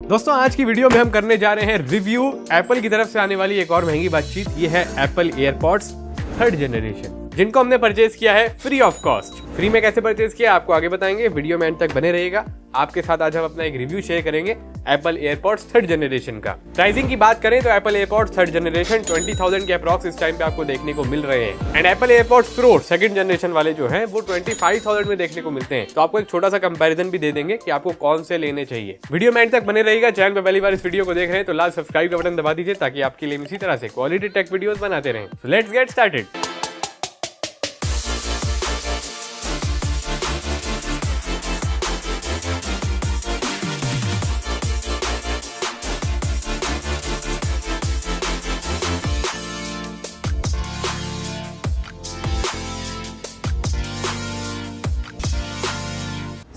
दोस्तों आज की वीडियो में हम करने जा रहे हैं रिव्यू एप्पल की तरफ से आने वाली एक और महंगी बातचीत। ये है एप्पल एयरपॉड्स 3rd जनरेशन, जिनको हमने परचेज किया है फ्री ऑफ कॉस्ट। फ्री में कैसे परचेज किया आपको आगे बताएंगे, वीडियो में एंड तक बने रहेगा। आपके साथ आज हम अपना एक रिव्यू शेयर करेंगे एप्पल एयरपॉड्स 3rd जनरेशन का। प्राइसिंग की बात करें तो एप्पल एयरपॉड्स 3rd जनरेशन 20,000 के अप्रॉक्स इस टाइम पे आपको देखने को मिल रहे हैं। And Apple AirPods pro 2nd generation वाले जो है वो 25,000 में देखने को मिलते हैं। तो आपको एक छोटा सा कंपैरिजन भी दे देंगे कि आपको कौन से लेने चाहिए। वीडियो में एंड तक बने रहेगा। चैनल पे पहली बार इस वीडियो को देख रहे हैं तो लाल सब्सक्राइब का बटन दबा दीजिए ताकि आपके लिए इसी तरह से क्वालिटी टेक वीडियोस बनाते रहें। So let's get started.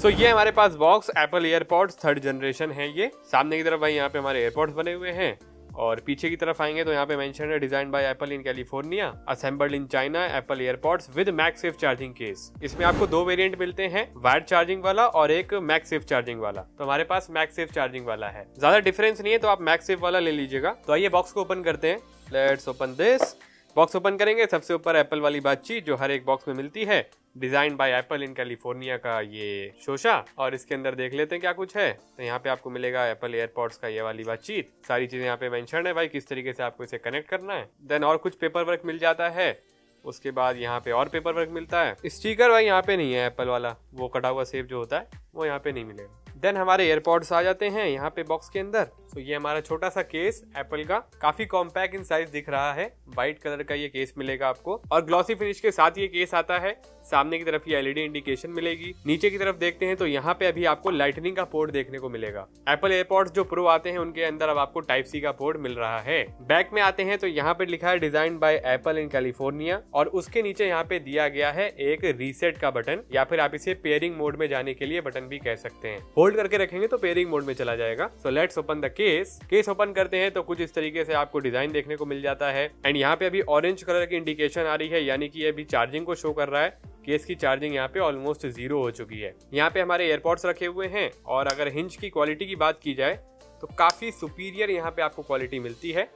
तो ये हमारे पास box Apple AirPods 3rd generation है। ये सामने की तरफ भाई यहाँ पे हमारे एयरपॉड्स बने हुए हैं और पीछे की तरफ आएंगे तो यहाँ पे मेंशन है design by apple in California, assembled in China, Apple AirPods with MagSafe charging case. इसमें आपको दो वेरिएंट मिलते हैं, वायर्ड चार्जिंग वाला और एक मैगसेफ चार्जिंग वाला। तो हमारे पास मैगसेफ चार्जिंग वाला है, ज्यादा डिफरेंस नहीं है तो आप मैगसेफ वाला ले लीजिएगा। तो आइए बॉक्स को ओपन करते हैं। Let's open this. Box open करेंगे, सबसे ऊपर एप्पल वाली बातचीत जो हर एक बॉक्स में मिलती है, design by apple in California का ये शोशा। और इसके अंदर देख लेते हैं क्या कुछ है। तो यहाँ पे आपको मिलेगा एप्पल एयरपॉड्स का ये वाली बातचीत, सारी चीजें यहाँ पे मेंशन है भाई किस तरीके से आपको इसे कनेक्ट करना है। देन और कुछ पेपर वर्क मिल जाता है। उसके बाद यहाँ पे और पेपर वर्क मिलता है। स्टिकर भाई यहाँ पे नहीं है, एप्पल वाला वो कटा हुआ सेब जो होता है वो यहाँ पे नहीं मिलेगा। देन हमारे एयरपॉड्स आ जाते हैं यहाँ पे बॉक्स के अंदर। तो ये हमारा छोटा सा केस एप्पल का, काफी कॉम्पैक्ट इन साइज दिख रहा है। व्हाइट कलर का ये केस मिलेगा आपको और ग्लॉसी फिनिश के साथ ये केस आता है। सामने की तरफ ये एलईडी इंडिकेशन मिलेगी। नीचे की तरफ देखते हैं तो यहाँ पे अभी आपको लाइटनिंग का पोर्ट देखने को मिलेगा। एप्पल एयरपॉड्स जो प्रो आते हैं उनके अंदर अब आपको टाइप सी का पोर्ट मिल रहा है। बैक में आते हैं तो यहाँ पे लिखा है design by apple in California और उसके नीचे यहाँ पे दिया गया है एक रीसेट का बटन, या फिर आप इसे पेयरिंग मोड में जाने के लिए बटन भी कह सकते हैं। होल्ड करके रखेंगे तो पेयरिंग मोड में चला जाएगा। So let's open the case. Case open करते हैं तो कुछ इस तरीके से आपको डिजाइन देखने को मिल जाता है। एंड यहाँ पे अभी ऑरेंज कलर की इंडिकेशन आ रही है, यानी कि ये अभी चार्जिंग को शो कर रहा है। केस की चार्जिंग यहाँ पे ऑलमोस्ट 0 हो चुकी है। यहाँ पे हमारे एयरपॉड्स रखे हुए हैं और अगर हिंज की क्वालिटी की बात की जाए तो काफी सुपीरियर यहाँ पे आपको क्वालिटी मिलती है।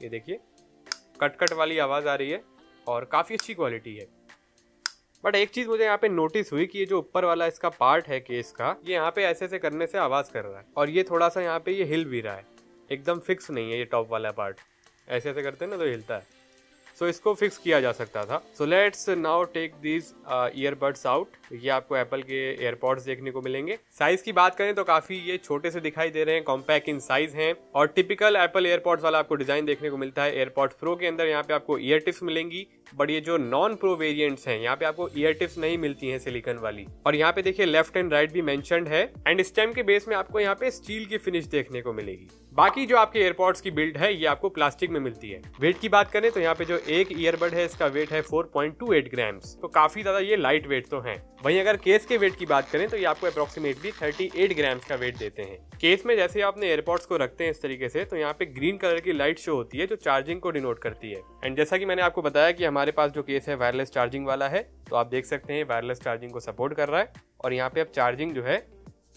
ये देखिए कट वाली आवाज आ रही है और काफी अच्छी क्वालिटी है। बट एक चीज मुझे यहाँ पे नोटिस हुई कि ये जो ऊपर वाला इसका पार्ट है केस का, ये यहाँ पे ऐसे करने से आवाज कर रहा है और ये थोड़ा सा यहाँ पे ये हिल भी रहा है, एकदम फिक्स नहीं है। ये टॉप वाला पार्ट ऐसे करते हैं ना तो हिलता है। सो इसको फिक्स किया जा सकता था। So let's now take these earbuds out. ये आपको एप्पल के एयरपॉड्स देखने को मिलेंगे। साइज की बात करें तो काफी ये छोटे से दिखाई दे रहे हैं, कॉम्पैक्ट इन साइज हैं और टिपिकल एप्पल एयरपॉड्स वाला आपको डिजाइन देखने को मिलता है। एयरपॉड्स प्रो के अंदर यहाँ पे आपको ईयर टिप्स मिलेंगी, बट ये जो नॉन प्रो वेरिएंट्स हैं यहाँ पे आपको ईयर टिप्स नहीं मिलती हैं सिलिकॉन वाली। और यहाँ पे देखिए लेफ्ट एंड राइट भी मेंशन्ड है। एंड स्टेम के बेस में आपको यहाँ पे स्टील की फिनिश देखने को मिलेगी। बाकी जो आपके एयरपॉड्स की बिल्ड है ये आपको प्लास्टिक में मिलती है। वेट की बात करें तो यहाँ पे जो एक ईयरबड है इसका वेट है 4.28 ग्राम्स, तो काफी ज्यादा ये लाइट वेट तो है। वहीं अगर केस के वेट की बात करें तो ये आपको अप्रोक्सीमेटली 38 ग्राम्स का वेट देते हैं। केस में जैसे आपने एयरपॉड्स को रखते हैं इस तरीके से तो यहाँ पे ग्रीन कलर की लाइट शो होती है जो चार्जिंग को डिनोट करती है। एंड जैसा कि मैंने आपको बताया कि हमारे पास जो केस है वायरलेस चार्जिंग वाला है, तो आप देख सकते हैं वायरलेस चार्जिंग को सपोर्ट कर रहा है और यहाँ पे अब चार्जिंग जो है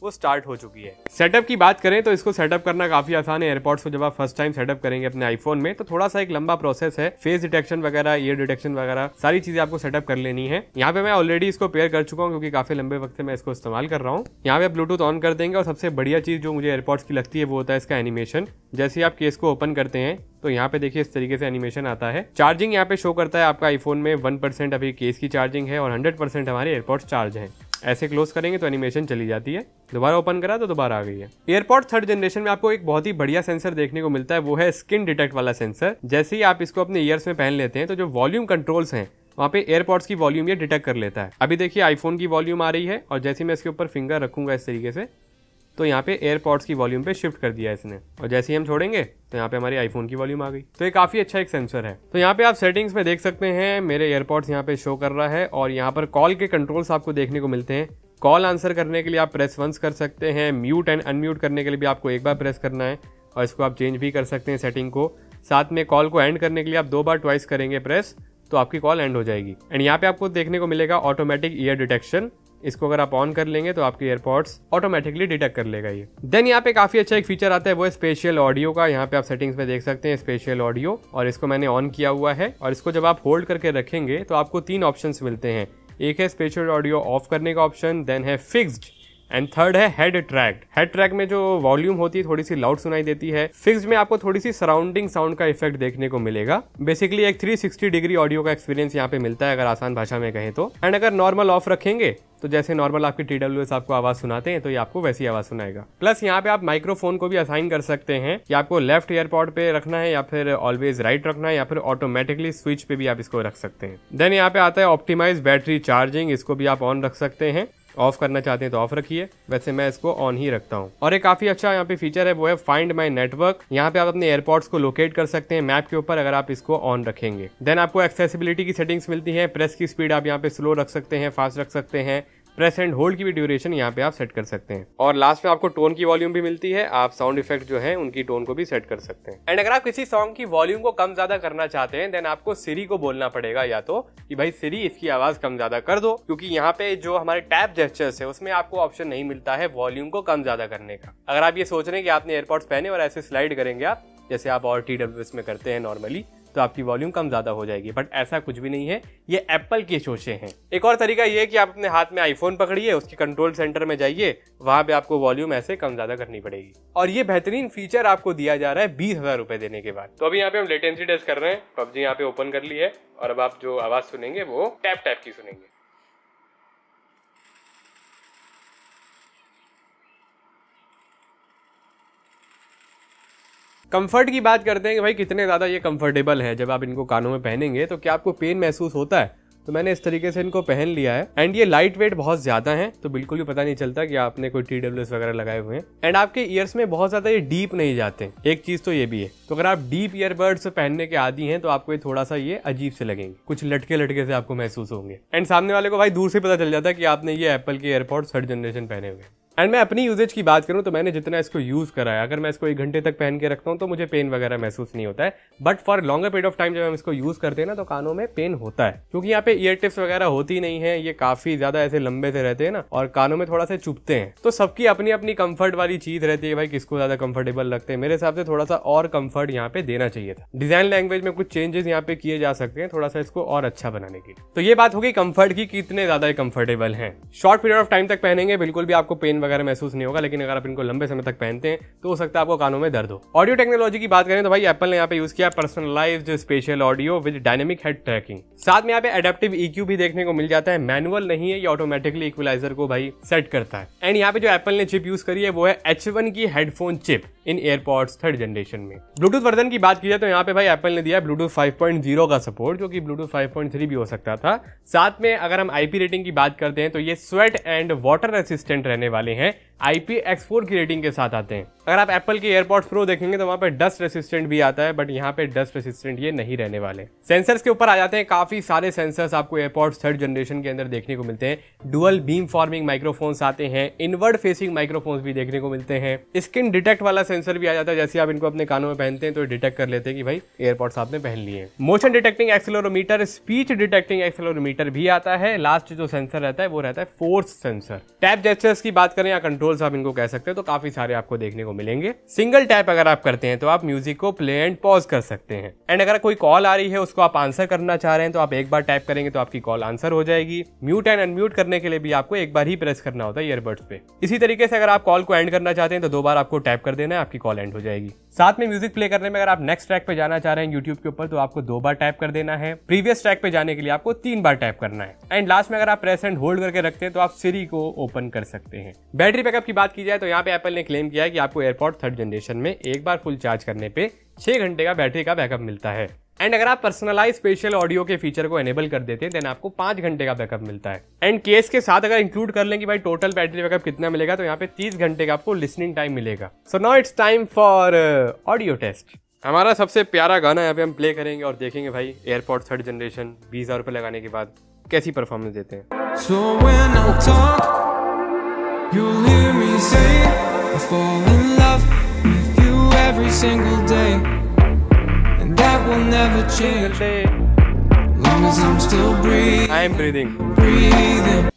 वो स्टार्ट हो चुकी है। सेटअप की बात करें तो इसको सेटअप करना काफी आसान है। एयरपॉड्स को जब आप फर्स्ट टाइम सेटअप करेंगे अपने आईफोन में तो थोड़ा सा एक लंबा प्रोसेस है। फेस डिटेक्शन वगैरह, ईयर डिटेक्शन वगैरह सारी चीजें आपको सेटअप कर लेनी है। यहाँ पे मैं ऑलरेडी इसको पेयर कर चुका हूँ क्योंकि काफी लंबे वक्त से मैं इसको इस्तेमाल कर रहा हूँ। यहाँ पे ब्लूटूथ ऑन कर देंगे और सबसे बढ़िया चीज जो मुझे एयरपॉड्स की लगती है वो होता है इसका एनिमेशन। जैसे ही आप केस को ओपन करते हैं तो यहाँ पे देखिए इस तरीके से एनिमेशन आता है। चार्जिंग यहाँ पे शो करता है आपका आईफोन में 1% अभी केस की चार्जिंग है और 100% हमारे एयरपॉड्स चार्ज हैं। ऐसे क्लोज करेंगे तो एनिमेशन चली जाती है, दोबारा ओपन करा तो दोबारा आ गई है। एयरपॉड 3rd जनरेशन में आपको एक बहुत ही बढ़िया सेंसर देखने को मिलता है, वो है स्किन डिटेक्ट वाला सेंसर। जैसे ही आप इसको अपने ईयर्स में पहन लेते हैं तो जो वॉल्यूम कंट्रोल्स हैं वहाँ पे एयरपॉड्स की वॉल्यूम ये डिटेक्ट कर लेता है। अभी देखिए आईफोन की वॉल्यूम आ रही है और जैसे मैं इसके ऊपर फिंगर रखूंगा इस तरीके से तो यहाँ पे एयरपॉड्स की वॉल्यूम पे शिफ्ट कर दिया इसने और जैसे ही हम छोड़ेंगे तो यहाँ पे हमारी आईफोन की वॉल्यूम आ गई। तो ये काफी अच्छा एक सेंसर है। तो यहाँ पे आप सेटिंग्स में देख सकते हैं मेरे एयरपॉड्स यहाँ पे शो कर रहा है और यहाँ पर कॉल के कंट्रोल्स आपको देखने को मिलते हैं। कॉल आंसर करने के लिए आप प्रेस वंस कर सकते हैं, म्यूट एंड अनम्यूट करने के लिए भी आपको एक बार प्रेस करना है और इसको आप चेंज भी कर सकते हैं सेटिंग को। साथ में कॉल को एंड करने के लिए आप 2 बार ट्वाइस करेंगे प्रेस तो आपकी कॉल एंड हो जाएगी। एंड यहाँ पे आपको देखने को मिलेगा ऑटोमेटिक ईयर डिटेक्शन इसको अगर आप ऑन कर लेंगे तो आपके एयरपॉड्स ऑटोमेटिकली डिटेक्ट कर लेगा ये। देन यहाँ पे काफी अच्छा एक फीचर आता है, वो है स्पेशियल ऑडियो का। यहाँ पे आप सेटिंग्स में देख सकते हैं स्पेशियल ऑडियो, और इसको मैंने ऑन किया हुआ है। और इसको जब आप होल्ड करके रखेंगे तो आपको 3 ऑप्शंस मिलते हैं। एक है स्पेशियल ऑडियो ऑफ करने का ऑप्शन, देन है फिक्स्ड, एंड थर्ड है हेड ट्रैक। हेड ट्रैक में जो वॉल्यूम होती है थोड़ी सी लाउड सुनाई देती है। फिक्स्ड में आपको थोड़ी सी सराउंडिंग साउंड का इफेक्ट देखने को मिलेगा। बेसिकली एक 360 डिग्री ऑडियो का एक्सपीरियंस यहाँ पे मिलता है, अगर आसान भाषा में कहें तो। एंड अगर नॉर्मल ऑफ रखेंगे तो जैसे नॉर्मल आपकी TWS आपको आवाज सुनाते हैं तो ये आपको वैसी आवाज सुनाएगा। प्लस यहाँ पे आप माइक्रोफोन को भी असाइन कर सकते हैं कि आपको लेफ्ट ईयरपॉड पे रखना है या फिर ऑलवेज राइट रखना है, या फिर ऑटोमेटिकली स्विच पे भी आप इसको रख सकते हैं। देन यहाँ पे आता है ऑप्टिमाइज बैटरी चार्जिंग, इसको भी आप ऑन रख सकते हैं। ऑफ करना चाहते हैं तो ऑफ रखिए, वैसे मैं इसको ऑन ही रखता हूँ। और एक काफी अच्छा यहाँ पे फीचर है, वो है फाइंड माय नेटवर्क। यहाँ पे आप अपने एयरपॉड्स को लोकेट कर सकते हैं मैप के ऊपर, अगर आप इसको ऑन रखेंगे। देन आपको एक्सेसिबिलिटी की सेटिंग्स मिलती है। प्रेस की स्पीड आप यहाँ पे स्लो रख सकते हैं, फास्ट रख सकते हैं। प्रेस एंड होल्ड की भी ड्यूरेशन यहाँ पे आप सेट कर सकते हैं। और लास्ट में आपको टोन की वॉल्यूम भी मिलती है, आप साउंड इफेक्ट जो है उनकी टोन को भी सेट कर सकते हैं। एंड अगर आप किसी सॉन्ग की वॉल्यूम को कम ज्यादा करना चाहते हैं, देन आपको सिरी को बोलना पड़ेगा या तो कि भाई सिरी इसकी आवाज कम ज्यादा कर दो, क्योंकि यहाँ पे जो हमारे टैप जेस्चर्स है उसमें आपको ऑप्शन नहीं मिलता है वॉल्यूम को कम ज्यादा करने का। अगर आप ये सोच रहे हैं कि आपने एयरपॉड्स पहने और ऐसे स्लाइड करेंगे आप, जैसे आप और TWS में करते हैं नॉर्मली, तो आपकी वॉल्यूम कम ज्यादा हो जाएगी, बट ऐसा कुछ भी नहीं है, ये एप्पल के शोशे हैं। एक और तरीका ये है कि आप अपने हाथ में आईफोन पकड़िए, उसके कंट्रोल सेंटर में जाइए, वहां पे आपको वॉल्यूम ऐसे कम ज्यादा करनी पड़ेगी। और ये बेहतरीन फीचर आपको दिया जा रहा है 20,000 रुपए देने के बाद। तो अभी यहाँ पे हम लेटेंसी टेस्ट कर रहे हैं। PUBG यहाँ पे ओपन कर ली है, और अब आप जो आवाज सुनेंगे वो टैप टैप की सुनेंगे। कंफर्ट की बात करते हैं कि भाई कितने ज़्यादा ये कंफर्टेबल है। जब आप इनको कानों में पहनेंगे तो क्या आपको पेन महसूस होता है? तो मैंने इस तरीके से इनको पहन लिया है। एंड ये लाइट वेट बहुत ज्यादा है, तो बिल्कुल भी पता नहीं चलता कि आपने कोई TWS वगैरह लगाए हुए हैं। एंड आपके ईयर्स में बहुत ज्यादा ये डीप नहीं जाते, एक चीज तो ये भी है। तो अगर आप डीप ईयरबड्स पहनने के आदी हैं तो आपको ये थोड़ा सा ये अजीब से लगेंगे, कुछ लटके लटके से आपको महसूस होंगे। एंड सामने वाले को भाई दूर से पता चल जाता है कि आपने ये एप्पल के एयरपॉड्स 3rd जनरेशन पहने हुए हैं। एंड मैं अपनी यूजेज की बात करूं तो मैंने जितना इसको यूज करा है, अगर मैं इसको 1 घंटे तक पहन के रखता हूं तो मुझे पेन वगैरह महसूस नहीं होता है। But for longer period of time जब हम इसको यूज करते हैं ना, तो कानों में पेन होता है, क्योंकि यहाँ पे ईयर टिप्स वगैरह होती नहीं है, ये काफी ज्यादा ऐसे लंबे से रहते हैं ना, और कानों में थोड़ा सा चुभते हैं। तो सबकी अपनी अपनी कंफर्ट वाली चीज रहती है भाई, किसको ज्यादा कंफर्टेबल लगते हैं। मेरे हिसाब से थोड़ा सा और कंफर्ट यहाँ पे देना चाहिए था। डिजाइन लैंग्वेज में कुछ चेंजेस यहाँ पे किए जा सकते हैं, थोड़ा सा इसको और अच्छा बनाने के लिए। तो ये बात होगी कंफर्ट की, कितने ज्यादा कंफर्टेबल है। शॉर्ट पीरियड ऑफ टाइम तक पहनेंगे बिल्कुल भी आपको पेन वगैरह महसूस नहीं होगा, लेकिन अगर आप इनको लंबे समय तक पहनते हैं तो हो सकता है आपको कानों में दर्द हो। ऑडियो टेक्नोलॉजी की बात करें तो भाई एप्पल ने यहाँ पे यूज किया personalised special audio with dynamic head tracking. साथ में यहाँ पे एडेप्टिव EQ भी देखने को मिल जाता है, मैनुअल नहीं है, ये ऑटोमेटिकली इक्वलाइजर को भाई सेट करता है। एंड यहाँ पे जो एप्पल ने चिप यूज करी है वो है H1 की हेडफोन चिप इन एयरपॉड्स 3rd जनरेशन में। ब्लूटूथ वर्जन की बात की जाए तो यहाँ पे भाई एप्पल ने दिया है ब्लूटूथ 5.0 का सपोर्ट, जो कि ब्लूटूथ 5.3 भी हो सकता था। साथ में अगर हम IP रेटिंग की बात करते हैं तो ये स्वेट एंड वाटर रेसिस्टेंट रहने वाले हैं, IPX4 की रेटिंग के साथ आते हैं। अगर आप एप्पल के एयरपॉड्स प्रो देखेंगे तो वहां पे डस्ट रेसिस्टेंट भी आता है, बट यहाँ पे डस्ट रेसिस्टेंट ये नहीं रहने वाले। सेंसर्स के ऊपर आ जाते हैं, काफी सारे सेंसर्स आपको एयरपॉड्स 3rd जनरेशन के अंदर देखने को मिलते हैं। डुअल बीम फॉर्मिंग माइक्रोफोन्स आते हैं, इनवर्ड फेसिंग माइक्रोफोन्स भी देखने को मिलते हैं। स्किन डिटेक्ट वाला सेंसर भी आ जाता है, जैसे आप इनको अपने कानों में पहनते हैं तो डिटेक्ट कर लेते हैं कि भाई एयरपॉड्स आपने पहन लिए। Motion detecting accelerometer, speech detecting accelerometer भी आता है। लास्ट जो सेंसर रहता है वो रहता है फोर्स सेंसर। टैप जेस्चर्स की बात करें या कंट्रोल्स आप इनको कह सकते हैं, तो काफी सारे आपको देखने को मिलेंगे। सिंगल टैप अगर आप करते हैं तो आप म्यूजिक को प्ले एंड पॉज कर सकते हैं। एंड अगर कोई कॉल आ रही है उसको आप आंसर करना चाह रहे हैं तो आप एक बार टैप करेंगे तो आपकी कॉल आंसर हो जाएगी। म्यूट एंड अनम्यूट करने के लिए भी आपको एक बार ही प्रेस करना होता है ईयरबड्स पे। इसी तरीके से अगर आप कॉल को एंड करना चाहते हैं तो 2 बार आपको टैप कर देना है, आपकी कॉल एंड हो जाएगी। साथ में म्यूजिक प्ले करने में अगर आप नेक्स्ट ट्रैक पे जाना चाह रहे हैं यूट्यूब के ऊपर तो आपको 2 बार टैप कर देना है। प्रीवियस ट्रैक पे जाने के लिए आपको 3 बार टैप करना है। एंड लास्ट में अगर आप प्रेस एंड होल्ड करके रखते हैं तो आप सिरी को ओपन कर सकते हैं। बैटरी बैकअप की बात की जाए तो यहाँ पे एप्पल ने क्लेम किया है कि आपको एयरपॉड 3rd जनरेशन में एक बार फुल चार्ज करने पे 6 घंटे का बैटरी का बैकअप मिलता है। एंड अगर आप पर्सनलाइज स्पेशल ऑडियो के फीचर को एनेबल कर देते हैं देन आपको 5 घंटे का बैकअप मिलता है। एंड केस के साथ अगर इंक्लूड कर लें कि भाई टोटल बैटरी बैकअप कितना मिलेगा तो यहाँ पे 30 घंटे का आपको लिसनिंग टाइम मिलेगा। So now it's time for audio test. हमारा सबसे प्यारा गाना यहाँ पे हम प्ले करेंगे और देखेंगे भाई एयरपॉड 3rd जनरेशन 20,000 रुपए लगाने के बाद कैसी परफॉर्मेंस देते हैं। So when I talk, you'll hear me say I fall in love with you every single day, and that will never change. Long as I'm still breathing, I am breathing.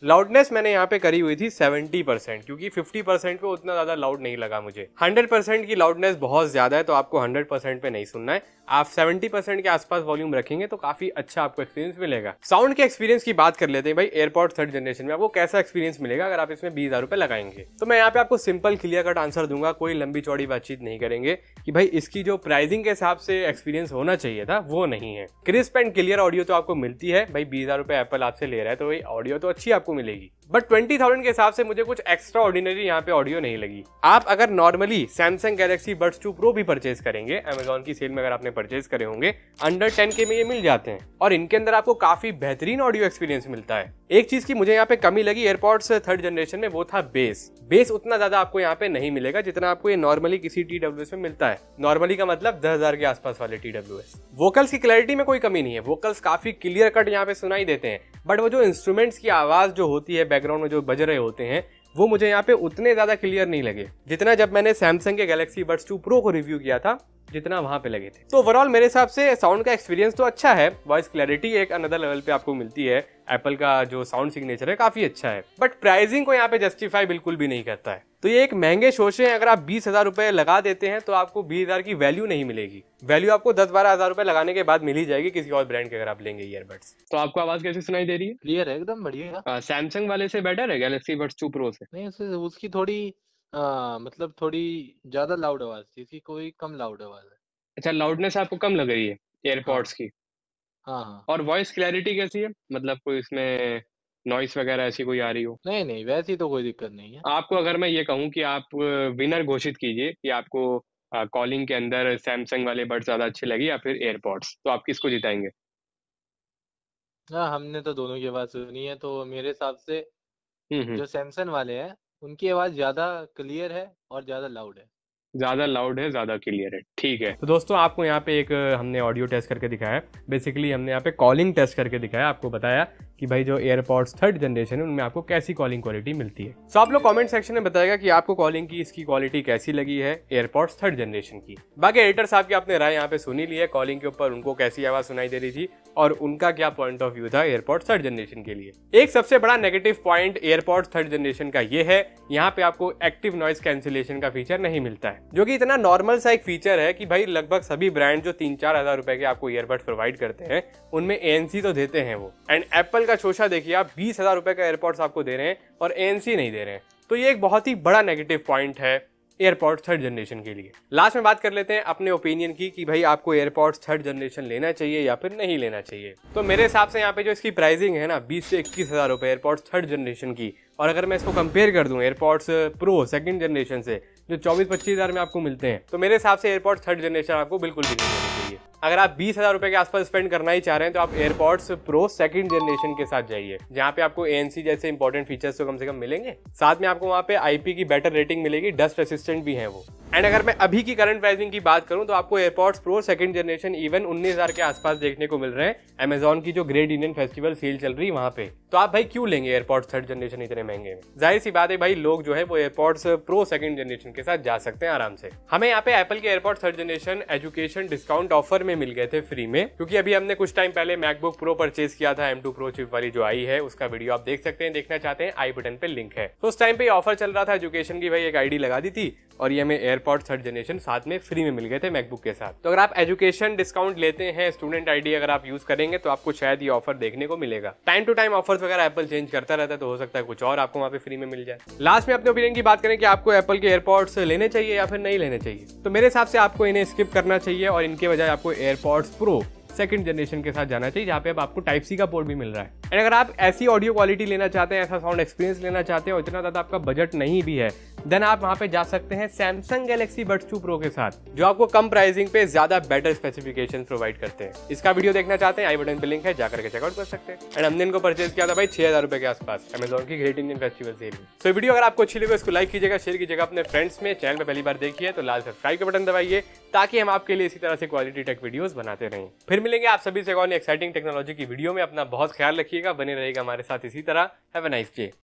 Loudness मैंने यहाँ पे करी हुई थी 70%, क्योंकि 50% पे उतना ज्यादा लाउड नहीं लगा मुझे। 100% की लाउडनेस बहुत ज्यादा है, तो आपको 100% पे नहीं सुनना है। आप 70% के आसपास वॉल्यूम रखेंगे तो काफी अच्छा आपको एक्सपीरियंस मिलेगा। साउंड के एक्सपीरियंस की बात कर लेते हैं भाई। एयरपॉड्स 3rd जनरेशन में आपको कैसा एक्सपीरियंस मिलेगा अगर आप इसमें 20,000 रुपए लगाएंगे? तो मैं यहाँ पे आपको सिंपल क्लियर कट आंसर दूंगा, कोई लंबी चौड़ी बातचीत नहीं करेंगे कि भाई इसकी जो प्राइसिंग के हिसाब से एक्सपीरियंस होना चाहिए था वो नहीं है। क्रिस्प एंड क्लियर ऑडियो तो आपको मिलती है भाई, 20,000 रुपए एप्पल आपसे ले रहा है तो भाई ऑडियो तो अच्छी आपको मिलेगी, बट 20,000 के हिसाब से मुझे कुछ एक्स्ट्रा ऑर्डिनरी यहाँ पे ऑडियो नहीं लगी। आप अगर normally Samsung Galaxy buds 2 pro भी परचेज करेंगे, अमेजॉन की सेल में अगर आपने परचेज करे होंगे, अंडर 10K में ये मिल जाते हैं और इनके अंदर आपको काफी बेहतरीन ऑडियो एक्सपीरियंस मिलता है। एक चीज की मुझे यहाँ पे कमी लगी एयरपॉड्स 3rd जनरेशन में, वो था बेस उतना ज्यादा आपको यहाँ पे नहीं मिलेगा जितना आपको ये नॉर्मली किसी TWS में मिलता है। नॉर्मली का मतलब 10,000 के आसपास वाले TWS। वोकल्स की क्लैरिटी में कोई कमी नहीं है, वोकल्स काफी क्लियर कट यहाँ पे सुनाई देते हैं, बट वो जो इंस्ट्रूमेंट्स की आवाज जो होती है बैकग्राउंड में जो बज रहे होते हैं वो मुझे यहाँ पे उतने ज्यादा क्लियर नहीं लगे जितना जब मैंने सैमसंग के गैलेक्सी बड्स 2 प्रो को रिव्यू किया था, जितना वहां पे लगे थे। तो ओवरऑल मेरे हिसाब से साउंड का एक्सपीरियंस तो अच्छा है, वॉइस क्लैरिटी एक अनदर लेवल पे आपको मिलती है, एप्पल का जो साउंड सिग्नेचर है काफी अच्छा है, बट प्राइसिंग को यहाँ पे जस्टिफाई बिल्कुल भी नहीं करता है। तो ये एक महंगे शोशे हैं, अगर आप 20,000 रुपए लगा देते हैं तो आपको 20,000 की वैल्यू नहीं मिलेगी। वैल्यू आपको 10-12 हजार रुपए लगाने के बाद मिल ही जाएगी किसी और ब्रांड के अगर आप लेंगे ईयरबड्स। तो आपको आवाज कैसी सुनाई दे रही है? क्लियर है, एकदम बढ़िया। सैमसंग वाले से बेटर है गैलेक्सी बड्स 2 प्रो से? नहीं, उसकी थोड़ी मतलब थोड़ी ज्यादा लाउड आवाज थी, इसकी कोई कम लाउड आवाज है। अच्छा, लाउडनेस आपको कम लग रही है एयरपॉड्स की? हाँ। और वॉइस क्लैरिटी कैसी है, मतलब कोई इसमें नॉइस वगैरह ऐसी कोई आ रही हो? नहीं, वैसी तो कोई दिक्कत नहीं है। आपको अगर मैं ये कहूँ कि आप विनर घोषित कीजिए कि आपको कॉलिंग के अंदर सैमसंग वाले बड्स ज्यादा अच्छे लगे या फिर एयरपॉड्स, तो आप किसको जिताएंगे? हाँ, हमने तो दोनों की आवाज सुनी है, तो मेरे हिसाब से जो सैमसंग वाले हैं उनकी आवाज ज्यादा क्लियर है और ज्यादा लाउड है। ज्यादा लाउड है, ज्यादा क्लियर है, ठीक है। तो दोस्तों आपको यहाँ पे एक हमने ऑडियो टेस्ट करके दिखाया है, बेसिकली हमने यहाँ पे कॉलिंग टेस्ट करके दिखाया, आपको बताया कि भाई जो एयरपॉड्स 3rd जनरेशन है उनमें आपको कैसी कॉलिंग क्वालिटी मिलती है। सो आप लोग कमेंट सेक्शन में बताएगा कि आपको कॉलिंग की इसकी क्वालिटी कैसी लगी है एयरपॉड्स 3rd जनरेशन की। बाकी एडिटर साहब की आपने राय यहाँ पे सुनी ली है कॉलिंग के ऊपर, उनको कैसी आवाज सुनाई दे रही थी और उनका क्या पॉइंट ऑफ व्यू था एयरपॉड्स 3rd जनरेशन के लिए। एक सबसे बड़ा negative point AirPods 3rd generation का ये है, यहाँ पे आपको एक्टिव नॉइस कैंसिलेशन का फीचर नहीं मिलता है, जो कि इतना नॉर्मल सा एक फीचर है कि भाई लगभग सभी ब्रांड जो 3-4 हजार रुपए के आपको ईयरबड्स प्रोवाइड करते हैं उनमें ANC तो देते हैं वो। एंड एप्पल का शोशा देखिए, आप 20,000 रुपए का एयरपॉड्स आपको दे रहे हैं और ANC नहीं दे रहे हैं, तो ये एक बहुत ही बड़ा नेगेटिव पॉइंट है एयरपॉड्स 3rd जनरेशन के लिए। लास्ट में बात कर लेते हैं अपने ओपिनियन की कि भाई आपको एयरपॉड्स 3rd जनरेशन लेना चाहिए या फिर नहीं लेना चाहिए। तो मेरे हिसाब से यहाँ पे जो इसकी प्राइसिंग है ना 20 से 21,000 रुपए एयरपॉड्स 3rd जनरेशन की, और अगर मैं इसको कंपेयर कर दूं एयरपॉड्स प्रो 2nd जनरेशन से जो 24-25 हजार में आपको मिलते हैं, तो मेरे हिसाब से एयरपॉड्स 3rd जनरेशन आपको बिल्कुल भी नहीं लेनी चाहिए। अगर आप 20,000 रुपए के आसपास स्पेंड करना ही चाह रहे हैं तो आप एयरपॉड्स प्रो 2nd जनरेशन के साथ जाइए, जहाँ पे आपको ANC जैसे इंपॉर्टेंट फीचर्स तो कम से कम मिलेंगे, साथ में आपको वहाँ पे IP की बेटर रेटिंग मिलेगी, डस्ट रेसिस्टेंट भी है वो। एंड अगर मैं अभी की करंट प्राइसिंग की बात करूं तो आपको AirPods pro 2nd generation even 19,000 के आसपास देखने को मिल रहे हैं, अमेजॉन की जो ग्रेट इंडियन फेस्टिवल सेल चल रही है वहां पे। तो आप भाई क्यों लेंगे एयरपॉड्स 3rd जनरेशन इतने महंगे में? जाहिर सी बात है भाई, लोग जो है वो एयरपॉड्स प्रो 2nd जनरेशन के साथ जा सकते हैं आराम से। हमें यहाँ पे एप्पल के AirPods 3rd generation education discount offer में मिल गए थे फ्री में, क्योंकि अभी हमने कुछ टाइम पहले मैकबुक प्रो परचेज किया था, M2 प्रो चिप वाली जो आई है, उसका वीडियो आप देख सकते हैं, देखना चाहते हैं आई बटन पे लिंक है। तो उस टाइम पे ऑफर चल रहा था एजुकेशन की, भाई एक ID लगा दी थी और ये हमें एयरपॉड्स 3rd जनरेशन साथ में फ्री में मिल गए थे मैकबुक के साथ। तो अगर आप एजुकेशन डिस्काउंट लेते हैं, स्टूडेंट ID अगर आप यूज करेंगे तो आपको शायद ये ऑफर देखने को मिलेगा। टाइम टू टाइम ऑफर्स वगैरह एप्पल चेंज करता रहता है, तो हो सकता है कुछ और आपको वहाँ पे फ्री में मिल जाए। लास्ट में अपने ओपिनियन की बात करें कि आपको एप्पल के एयरपॉड्स लेने चाहिए या फिर नहीं लेने चाहिए, तो मेरे हिसाब से आपको इन्हें स्किप करना चाहिए और इनके बजाय आपको एयरपॉड्स प्रो 2nd जनरेशन के साथ जाना चाहिए, जहाँ पे अब आपको Type-C का पोर्ट भी मिल रहा है। एंड अगर आप ऐसी ऑडियो क्वालिटी लेना चाहते हैं, ऐसा साउंड एक्सपीरियंस लेना चाहते हैं और इतना ज्यादा आपका बजट नहीं भी है, देन आप वहां पे जा सकते हैं सैमसंग गैलेक्सी बड्स 2 प्रो के साथ, जो आपको कम प्राइसिंग पे ज्यादा बेटर स्पेसिफिकेशंस प्रोवाइड करते हैं। इसका वीडियो देखना चाहते हैं, आई बटन पे लिंक है, जाकर के चेकआउट कर सकते हैं। एंड हमने इनको परचेज किया था भाई 6,000 रुपए के आसपास अमेजॉन की ग्रेट इंडियन फेस्टिवल सेल में। सो वीडियो अगर आपको अच्छी लगे इसको लाइक कीजिएगा, शेयर कीजिएगा अपने फ्रेंड्स में। चैनल पे पहली बार देखिए तो लाल सब्सक्राइब का बटन दबाइए, ताकि हम आपके लिए इसी तरह से क्वालिटी टेक वीडियोस बनाते रहें। फिर मिलेंगे आप सभी से एक्साइटिंग टेक्नोलॉजी की वीडियो में। अपना बहुत ख्याल रखिएगा, बने रहेगा हमारे साथ इसी तरह। Have a nice day.